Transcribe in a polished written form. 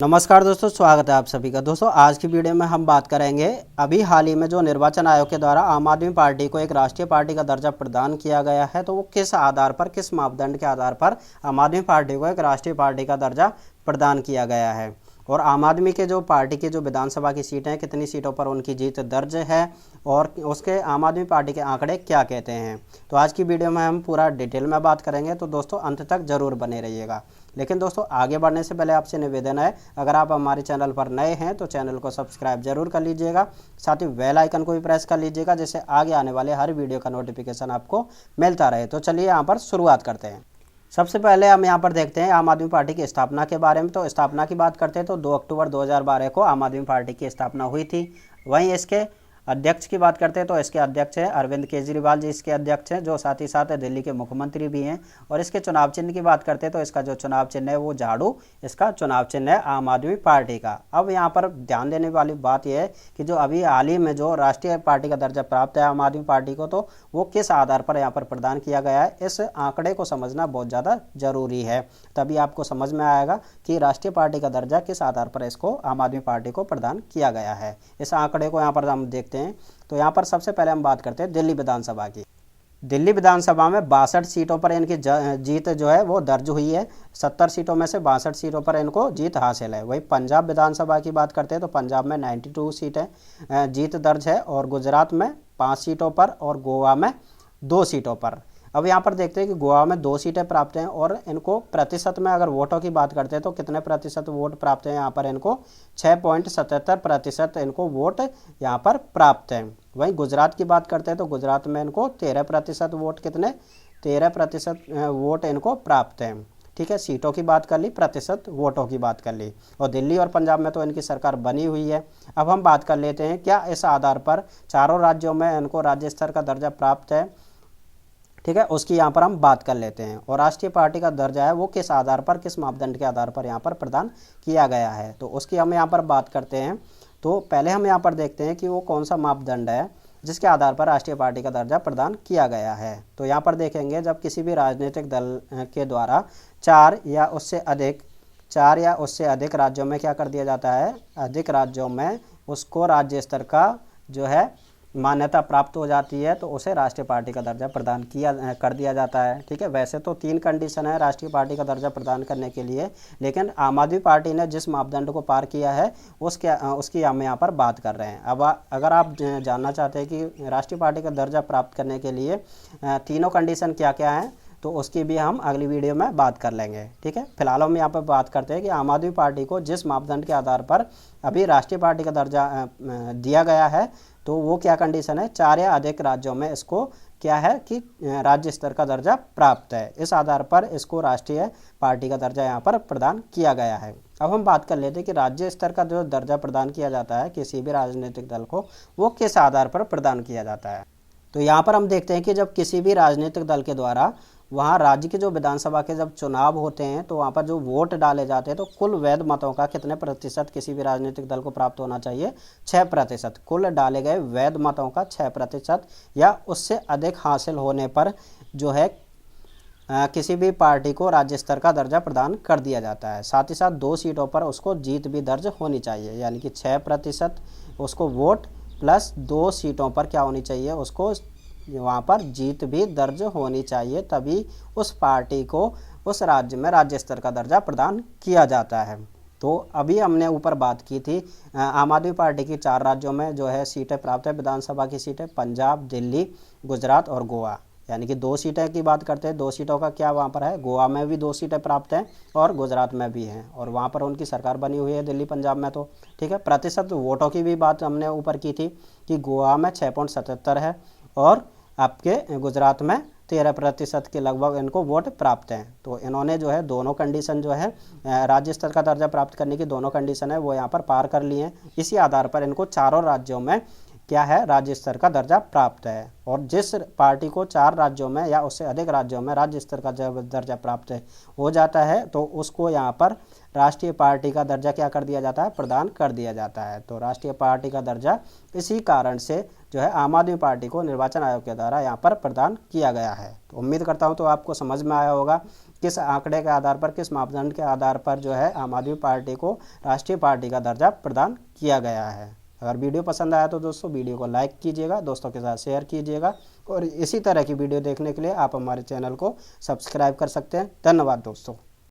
नमस्कार दोस्तों, स्वागत है आप सभी का। दोस्तों आज की वीडियो में हम बात करेंगे अभी हाल ही में जो निर्वाचन आयोग के द्वारा आम आदमी पार्टी को एक राष्ट्रीय पार्टी का दर्जा प्रदान किया गया है, तो वो किस आधार पर, किस मापदंड के आधार पर आम आदमी पार्टी को एक राष्ट्रीय पार्टी का दर्जा प्रदान किया गया है, और आम आदमी के जो पार्टी की जो विधानसभा की सीटें हैं, कितनी सीटों पर उनकी जीत दर्ज है, और उसके आम आदमी पार्टी के आंकड़े क्या कहते हैं। तो आज की वीडियो में हम पूरा डिटेल में बात करेंगे, तो दोस्तों अंत तक जरूर बने रहिएगा। लेकिन दोस्तों आगे बढ़ने से पहले आपसे निवेदन है, अगर आप हमारे चैनल पर नए हैं तो चैनल को सब्सक्राइब जरूर कर लीजिएगा, साथ ही बेल आइकन को भी प्रेस कर लीजिएगा, जिससे आगे आने वाले हर वीडियो का नोटिफिकेशन आपको मिलता रहे। तो चलिए यहाँ पर शुरुआत करते हैं। सबसे पहले हम यहाँ पर देखते हैं आम आदमी पार्टी की स्थापना के बारे में। तो स्थापना की बात करते हैं तो 2 अक्टूबर 2012 को आम आदमी पार्टी की स्थापना हुई थी। वहीं इसके अध्यक्ष की बात करते हैं तो इसके अध्यक्ष हैं अरविंद केजरीवाल जी, इसके अध्यक्ष हैं, जो साथ ही साथ दिल्ली के मुख्यमंत्री भी हैं। और इसके चुनाव चिन्ह की बात करते हैं तो इसका जो चुनाव चिन्ह है वो झाड़ू, इसका चुनाव चिन्ह है आम आदमी पार्टी का। अब यहाँ पर ध्यान देने वाली बात यह है कि जो अभी हाल ही में जो राष्ट्रीय पार्टी का दर्जा प्राप्त है आम आदमी पार्टी को, तो वो किस आधार पर यहाँ पर प्रदान किया गया है, इस आंकड़े को समझना बहुत ज़्यादा जरूरी है। तभी आपको समझ में आएगा कि राष्ट्रीय पार्टी का दर्जा किस आधार पर इसको आम आदमी पार्टी को प्रदान किया गया है। इस आंकड़े को यहाँ पर हम देखते हैं। तो यहाँ पर सबसे पहले हम बात करते हैं दिल्ली विधानसभा की। दिल्ली विधानसभा में 62 सीटों पर इनकी जीत जो है वो दर्ज हुई है। 70 सीटों में से 62 सीटों पर इनको जीत हासिल है। वही पंजाब विधानसभा की बात करते हैं तो पंजाब में 92 सीटें जीत दर्ज है, और गुजरात में 5 सीटों पर और गोवा में 2 सीटों पर। अब यहाँ पर देखते हैं कि गोवा में 2 सीटें प्राप्त हैं, और इनको प्रतिशत में अगर वोटों की बात करते हैं तो कितने प्रतिशत वोट प्राप्त हैं, यहाँ पर इनको 6.77% इनको वोट यहाँ पर प्राप्त हैं। वहीं गुजरात की बात करते हैं तो गुजरात में इनको 13% वोट, कितने 13% वोट इनको प्राप्त हैं। ठीक है, सीटों की बात कर ली, प्रतिशत वोटों की बात कर ली। और दिल्ली और पंजाब में तो इनकी सरकार बनी हुई है। अब हम बात कर लेते हैं क्या इस आधार पर चारों राज्यों में इनको राज्य स्तर का दर्जा प्राप्त है। ठीक है, उसकी यहाँ पर हम बात कर लेते हैं। और राष्ट्रीय पार्टी का दर्जा है वो किस आधार पर, किस मापदंड के आधार पर यहाँ पर प्रदान किया गया है, तो उसकी हम यहाँ पर बात करते हैं। तो पहले हम यहाँ पर देखते हैं कि वो कौन सा मापदंड है जिसके आधार पर राष्ट्रीय पार्टी का दर्जा प्रदान किया गया है। तो यहाँ पर देखेंगे, जब किसी भी राजनीतिक दल के द्वारा 4 या उससे अधिक राज्यों में क्या कर दिया जाता है, अधिक राज्यों में उसको राज्य स्तर का जो है मान्यता प्राप्त हो जाती है, तो उसे राष्ट्रीय पार्टी का दर्जा प्रदान कर दिया जाता है। ठीक है, वैसे तो 3 कंडीशन है राष्ट्रीय पार्टी का दर्जा प्रदान करने के लिए, लेकिन आम आदमी पार्टी ने जिस मापदंड को पार किया है उसकी हम यहाँ पर बात कर रहे हैं। अब अगर आप जानना चाहते हैं कि राष्ट्रीय पार्टी का दर्जा प्राप्त करने के लिए तीनों कंडीशन क्या क्या हैं, तो उसकी भी हम अगली वीडियो में बात कर लेंगे। ठीक है, फिलहाल हम यहाँ पर बात करते हैं कि आम आदमी पार्टी को जिस मापदंड के आधार पर अभी राष्ट्रीय पार्टी का दर्जा दिया गया है, तो वो क्या कंडीशन है, 4 या अधिक राज्यों में इसको क्या है कि राज्य स्तर का दर्जा प्राप्त है। इस आधार पर इसको राष्ट्रीय पार्टी का दर्जा यहाँ पर प्रदान किया गया है। अब हम बात कर लेते हैं कि राज्य स्तर का जो दर्जा प्रदान किया जाता है किसी भी राजनीतिक दल को, वो किस आधार पर प्रदान किया जाता है। तो यहाँ पर हम देखते हैं कि जब किसी भी राजनीतिक दल के द्वारा वहाँ राज्य के जो विधानसभा के जब चुनाव होते हैं, तो वहाँ पर जो वोट डाले जाते हैं, तो कुल वैध मतों का कितने प्रतिशत किसी भी राजनीतिक दल को प्राप्त होना चाहिए, 6%। कुल डाले गए वैध मतों का 6% या उससे अधिक हासिल होने पर जो है किसी भी पार्टी को राज्य स्तर का दर्जा प्रदान कर दिया जाता है। साथ ही साथ 2 सीटों पर उसको जीत भी दर्ज होनी चाहिए, यानी कि 6% उसको वोट प्लस 2 सीटों पर क्या होनी चाहिए, उसको वहाँ पर जीत भी दर्ज होनी चाहिए, तभी उस पार्टी को उस राज्य में राज्य स्तर का दर्जा प्रदान किया जाता है। तो अभी हमने ऊपर बात की थी आम आदमी पार्टी की 4 राज्यों में जो है सीटें प्राप्त है विधानसभा की सीटें, पंजाब, दिल्ली, गुजरात और गोवा। यानी कि 2 सीटें की बात करते हैं, 2 सीटों का क्या वहाँ पर है, गोवा में भी 2 सीटें प्राप्त हैं और गुजरात में भी हैं, और वहाँ पर उनकी सरकार बनी हुई है दिल्ली पंजाब में। तो ठीक है, प्रतिशत वोटों की भी बात हमने ऊपर की थी कि गोवा में 6.77 है, और आपके गुजरात में 13% के लगभग इनको वोट प्राप्त हैं। तो इन्होंने जो है दोनों कंडीशन जो है राज्य स्तर का दर्जा प्राप्त करने की दोनों कंडीशन है वो यहाँ पर पार कर लिए हैं। इसी आधार पर इनको चारों राज्यों में क्या है, राज्य स्तर का दर्जा प्राप्त है। और जिस पार्टी को 4 राज्यों में या उससे अधिक राज्यों में राज्य स्तर का दर्जा प्राप्त हो जाता है, तो उसको यहाँ पर राष्ट्रीय पार्टी का दर्जा क्या कर दिया जाता है, प्रदान कर दिया जाता है। तो राष्ट्रीय पार्टी का दर्जा इसी कारण से जो है आम आदमी पार्टी को निर्वाचन आयोग के द्वारा यहाँ पर प्रदान किया गया है। तो उम्मीद करता हूँ तो आपको समझ में आया होगा किस आंकड़े के आधार पर, किस मापदंड के आधार पर जो है आम आदमी पार्टी को राष्ट्रीय पार्टी का दर्जा प्रदान किया गया है। अगर वीडियो पसंद आया तो दोस्तों वीडियो को लाइक कीजिएगा, दोस्तों के साथ शेयर कीजिएगा और इसी तरह की वीडियो देखने के लिए आप हमारे चैनल को सब्सक्राइब कर सकते हैं। धन्यवाद दोस्तों।